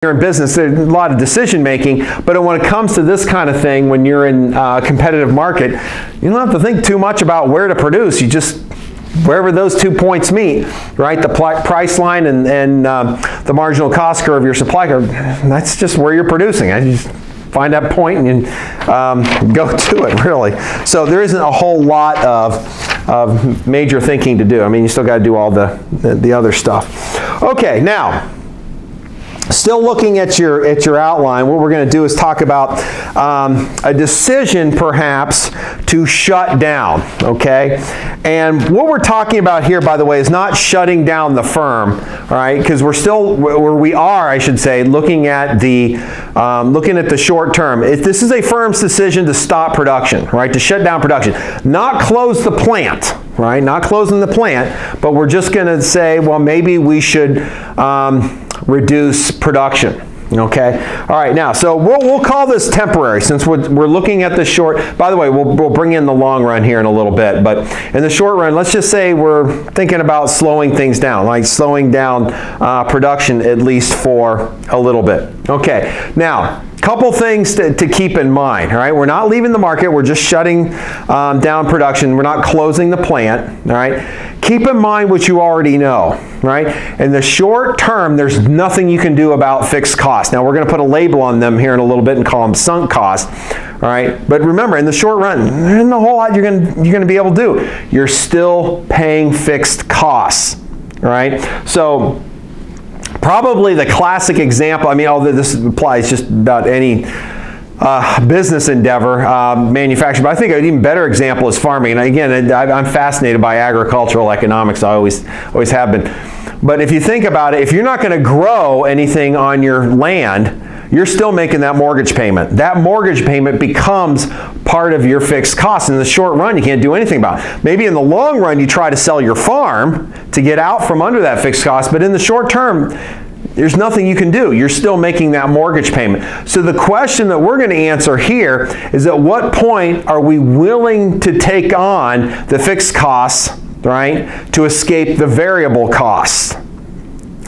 you're in business, there's a lot of decision making, but when it comes to this kind of thing, when you're in a competitive market, you don't have to think too much about where to produce. You just, wherever those 2 points meet, right, the price line and the marginal cost curve of your supply curve, that's just where you're producing. I just find that point and go to it, really. So there isn't a whole lot of major thinking to do. I mean, you still got to do all the other stuff. Okay, now, still looking at your outline, what we're going to do is talk about a decision perhaps to shut down, okay? And what we're talking about here, by the way, is not shutting down the firm, all right? Because we're still, where we are, I should say, looking at the short term. This is a firm's decision to stop production, right? To shut down production, not close the plant, right? Not closing the plant, but we're just going to say, well, maybe we should reduce production. Okay. All right. Now, so we'll call this temporary since we're looking at the short. By the way, we'll bring in the long run here in a little bit, but in the short run, let's just say we're thinking about slowing things down, like slowing down production at least for a little bit. Okay. Now, couple things to keep in mind, all right? We're not leaving the market. We're just shutting down production. We're not closing the plant, all right? Keep in mind what you already know, right? In the short term, there's nothing you can do about fixed costs. Now, we're going to put a label on them here in a little bit and call them sunk costs, all right? But remember, in the short run, there isn't a whole lot you're going to be able to do. You're still paying fixed costs, all right? So, probably the classic example, I mean, although this applies just about any business endeavor, manufacturing, but I think an even better example is farming. And again, I'm fascinated by agricultural economics. I always have been. But if you think about it, if you're not going to grow anything on your land, you're still making that mortgage payment. That mortgage payment becomes part of your fixed costs. In the short run, you can't do anything about it. Maybe in the long run, you try to sell your farm to get out from under that fixed cost, but in the short term, there's nothing you can do. You're still making that mortgage payment. So the question that we're going to answer here is, at what point are we willing to take on the fixed costs, right, to escape the variable costs?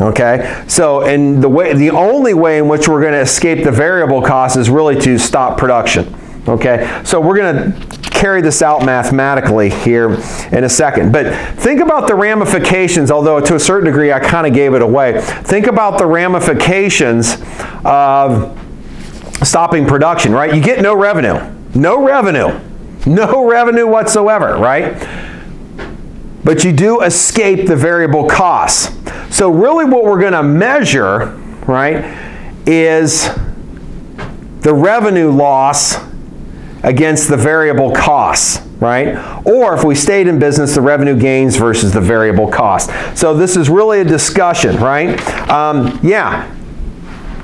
Okay, so the only way in which we're going to escape the variable costs is really to stop production. Okay, so we're going to carry this out mathematically here in a second. But think about the ramifications, although to a certain degree I kind of gave it away. Think about the ramifications of stopping production, right? You get no revenue. No revenue. No revenue whatsoever, right? But you do escape the variable costs. So really what we're going to measure, right, is the revenue loss against the variable costs, right? Or if we stayed in business, the revenue gains versus the variable cost. So this is really a discussion, right? Yeah,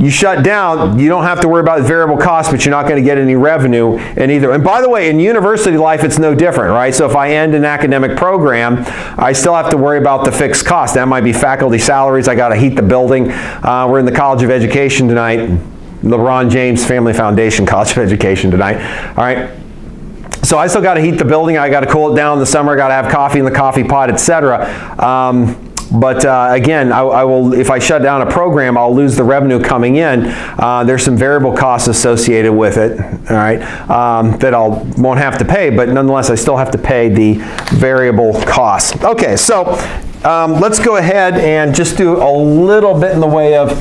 you shut down, you don't have to worry about the variable costs, but you're not going to get any revenue in either. And by the way, in university life, it's no different, right? So if I end an academic program, I still have to worry about the fixed cost. That might be faculty salaries. I got to heat the building. We're in the College of Education tonight. LeBron James Family Foundation College of Education tonight. All right. So I still got to heat the building. I got to cool it down in the summer. I got to have coffee in the coffee pot, etc. But again, I will. If I shut down a program, I'll lose the revenue coming in. There's some variable costs associated with it. All right, that I won't have to pay, but nonetheless, I still have to pay the variable costs. Okay, so let's go ahead and just do a little bit in the way of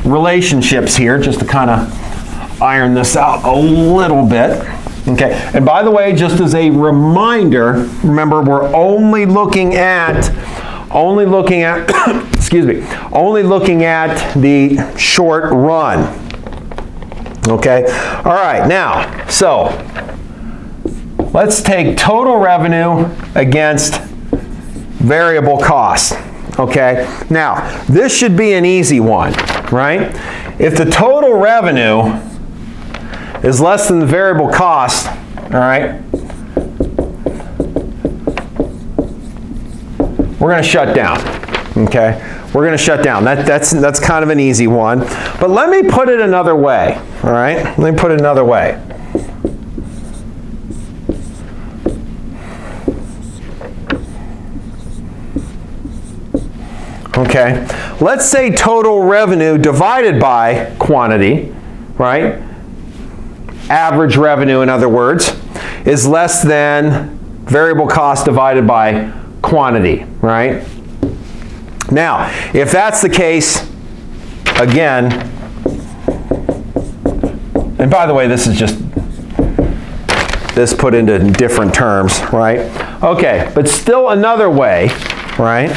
relationships here, just to kind of iron this out a little bit. Okay, and by the way, just as a reminder, remember we're only looking at excuse me, only looking at the short run. Okay, all right, now, so let's take total revenue against variable costs. Okay, now this should be an easy one, right? If the total revenue is less than the variable cost, all right, we're going to shut down. Okay, we're going to shut down. That's kind of an easy one. But let me put it another way. All right, let me put it another way. Okay, let's say total revenue divided by quantity, right? Average revenue, in other words, is less than variable cost divided by quantity, right? Now, if that's the case, again, and by the way, this is just this put into different terms, right? Okay, but still another way, right?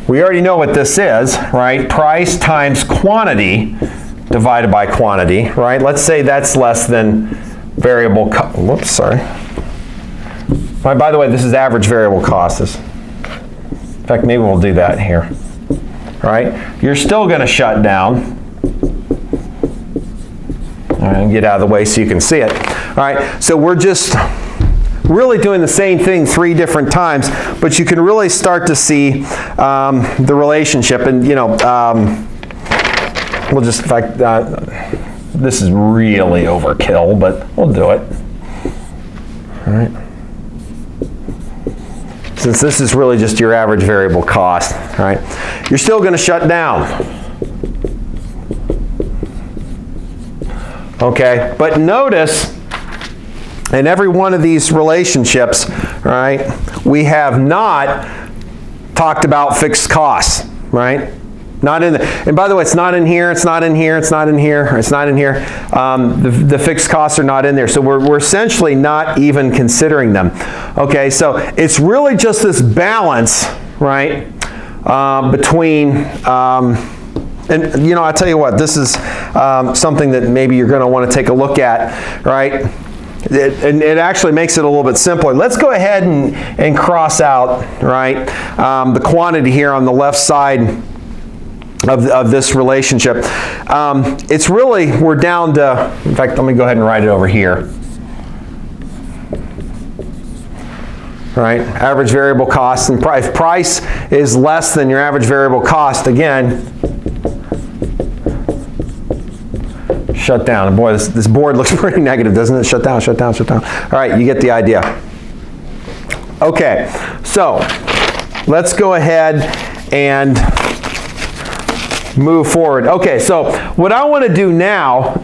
We already know what this is, right? Price times quantity divided by quantity, right? Let's say that's less than variable cost. Whoops, sorry. By the way, this is average variable cost. In fact, maybe we'll do that here, right? You're still going to shut down. All right, and get out of the way so you can see it. All right, so we're just really doing the same thing 3 different times, but you can really start to see the relationship. And you know, we'll just, in fact, this is really overkill, but we'll do it. All right. Since this is really just your average variable cost, all right, you're still going to shut down. Okay, but notice in every one of these relationships, right, we have not talked about fixed costs, right? Not in the, and by the way, it's not in here, it's not in here, it's not in here, it's not in here. The fixed costs are not in there. So we're essentially not even considering them. Okay, so it's really just this balance, right, between, and you know, I'll tell you what, this is something that maybe you're going to want to take a look at, right? It actually makes it a little bit simpler. Let's go ahead and cross out, right, the quantity here on the left side of this relationship. It's really, we're down to, in fact, let me go ahead and write it over here. Right, average variable cost, and if price is less than your average variable cost, again, shut down. And boy, this board looks pretty negative, doesn't it? Shut down, shut down, shut down. All right, you get the idea. Okay, so let's go ahead and move forward. Okay, so what I want to do now,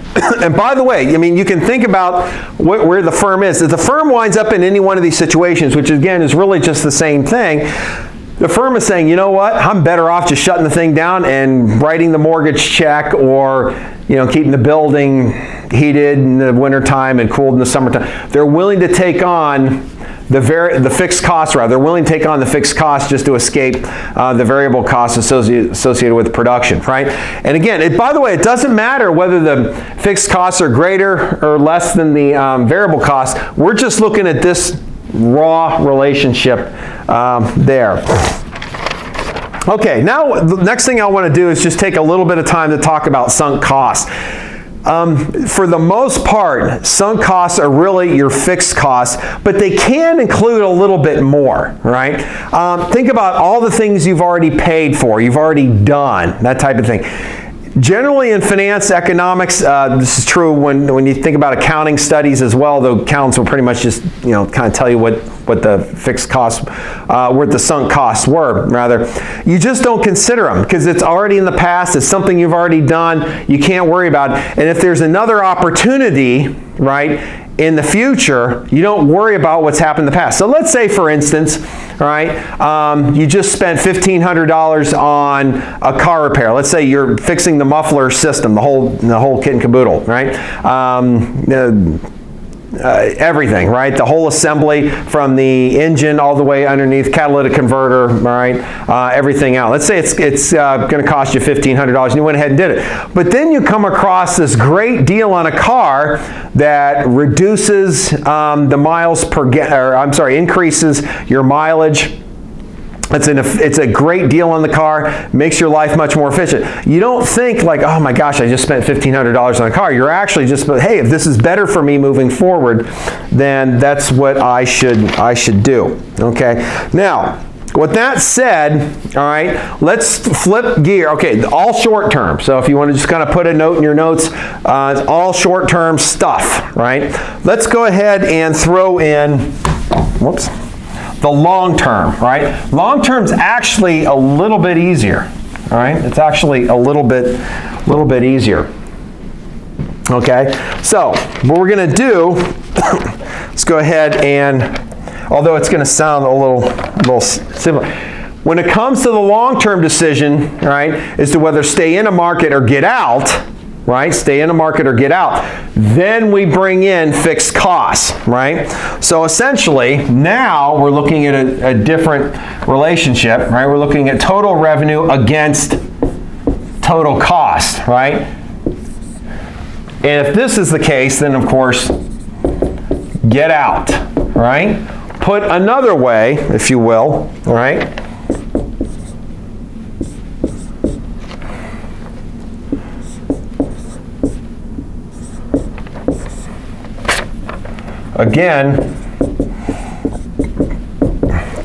and by the way, I mean, you can think about where the firm is. If the firm winds up in any one of these situations, which again is really just the same thing, the firm is saying, you know what, I'm better off just shutting the thing down and writing the mortgage check, or you know, keeping the building heated in the wintertime and cooled in the summertime. They're willing to take on the fixed costs, rather. They're willing to take on the fixed costs just to escape the variable costs associated with production, right? And again, by the way, it doesn't matter whether the fixed costs are greater or less than the variable costs. We're just looking at this raw relationship there. Okay, now the next thing I want to do is just take a little bit of time to talk about sunk costs. For the most part, sunk costs are really your fixed costs, but they can include a little bit more, right? Think about all the things you've already paid for, you've already done, that type of thing. Generally in finance, economics, this is true when you think about accounting studies as well, the accountants will pretty much just, you know, kind of tell you what the fixed costs, what the sunk costs were, rather. You just don't consider them because it's already in the past, it's something you've already done, you can't worry about it. And if there's another opportunity, right, in the future, you don't worry about what's happened in the past. So let's say, for instance, right, you just spent $1,500 on a car repair. Let's say you're fixing the muffler system, the whole kit and caboodle, right? Everything, right? The whole assembly from the engine all the way underneath, catalytic converter, right? Everything out. Let's say it's going to cost you $1,500 and you went ahead and did it. But then you come across this great deal on a car that reduces the miles per increases your mileage. It's a great deal on the car, makes your life much more efficient. You don't think like, oh my gosh, I just spent $1,500 on a car. You're actually just, hey, if this is better for me moving forward, then that's what I should do. Okay. Now, with that said, all right, let's flip gear. Okay, all short term. So if you want to just kind of put a note in your notes, it's all short term stuff, right? Let's go ahead and throw in, the long term, right? Long term's actually a little bit easier, all right? It's actually a little bit easier. Okay, so what we're going to do, let's go ahead and, although it's going to sound a little similar, when it comes to the long-term decision, right, as to whether stay in a market or get out, right, stay in a market or get out, then we bring in fixed costs, right? So essentially, now we're looking at a different relationship, right? We're looking at total revenue against total cost, right? And if this is the case, then of course, get out, right? Put another way, if you will, right? Again,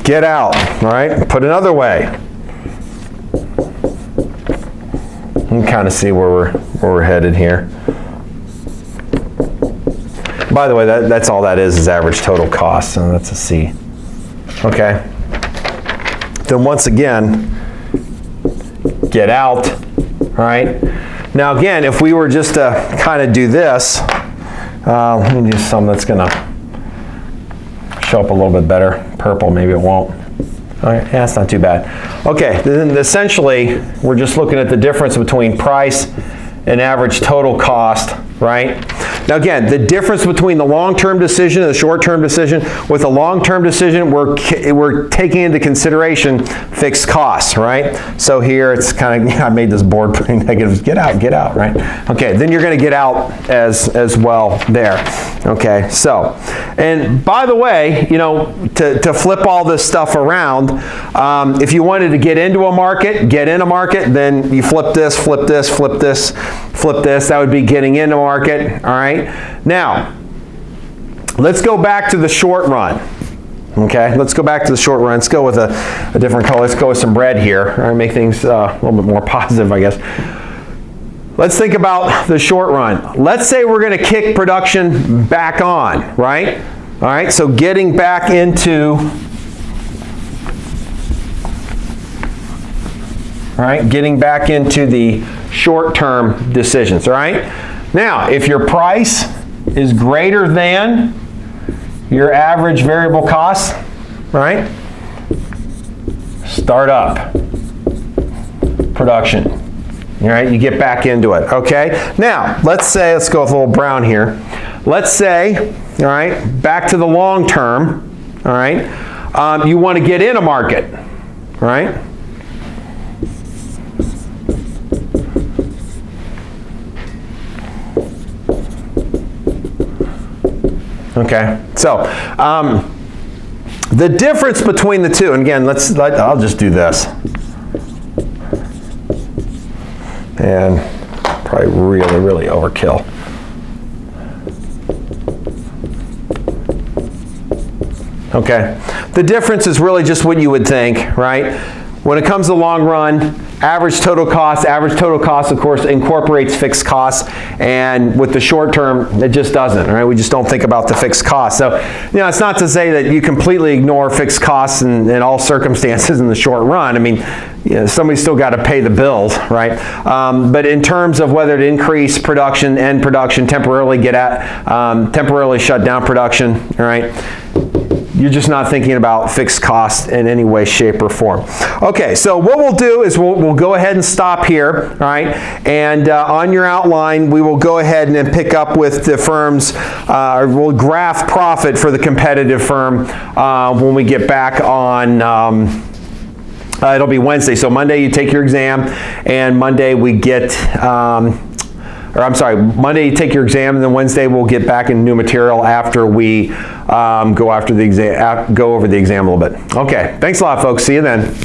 get out, right? Put another way. You can kind of see where we're headed here. By the way, that's all that is average total cost, so that's a C. Okay. Then once again, get out, right? Now again, if we were just to kind of do this, let me do some that's going to show up a little bit better. Purple, maybe it won't. All right, yeah, it's not too bad. Okay, then essentially, we're just looking at the difference between price and average total cost, right? Now again, the difference between the long-term decision and the short-term decision, with the long-term decision, we're taking into consideration fixed costs, right? So here it's kind of, I made this board putting negatives, get out, right? Okay, then you're going to get out as well there. Okay, so, and by the way, you know, to flip all this stuff around, if you wanted to get into a market, get in a market, then you flip this, flip this, flip this, flip this. That would be getting into a market, all right? Now, let's go back to the short run. Okay, let's go back to the short run. Let's go with a different color. Let's go with some red here. All right, make things a little bit more positive, I guess. Let's think about the short run. Let's say we're going to kick production back on, right? All right, so getting back into, all right, getting back into the short-term decisions, all right? Now, if your price is greater than your average variable cost, right? Start up production. All right, you get back into it, okay? Now, let's say, let's go with a little brown here. Let's say, all right, back to the long term, all right? You want to get in a market, right? Okay, so the difference between the two, and again, I'll just do this. And probably really overkill. Okay, the difference is really just what you would think, right? When it comes to long run, average total cost, of course, incorporates fixed costs, and with the short term, it just doesn't, right? We just don't think about the fixed costs. So, you know, it's not to say that you completely ignore fixed costs in all circumstances in the short run. I mean, you know, somebody's still got to pay the bills, right? But in terms of whether to increase production, end production, temporarily shut down production, all right? You're just not thinking about fixed costs in any way, shape, or form. Okay, so what we'll do is we'll go ahead and stop here, all right? And on your outline, we will go ahead and then pick up with the firms, we'll graph profit for the competitive firm when we get back on, it'll be Wednesday. So Monday you take your exam, and Monday we get, Monday you take your exam, and then Wednesday we'll get back in new material after we go over the exam a little bit. Okay, thanks a lot, folks. See you then.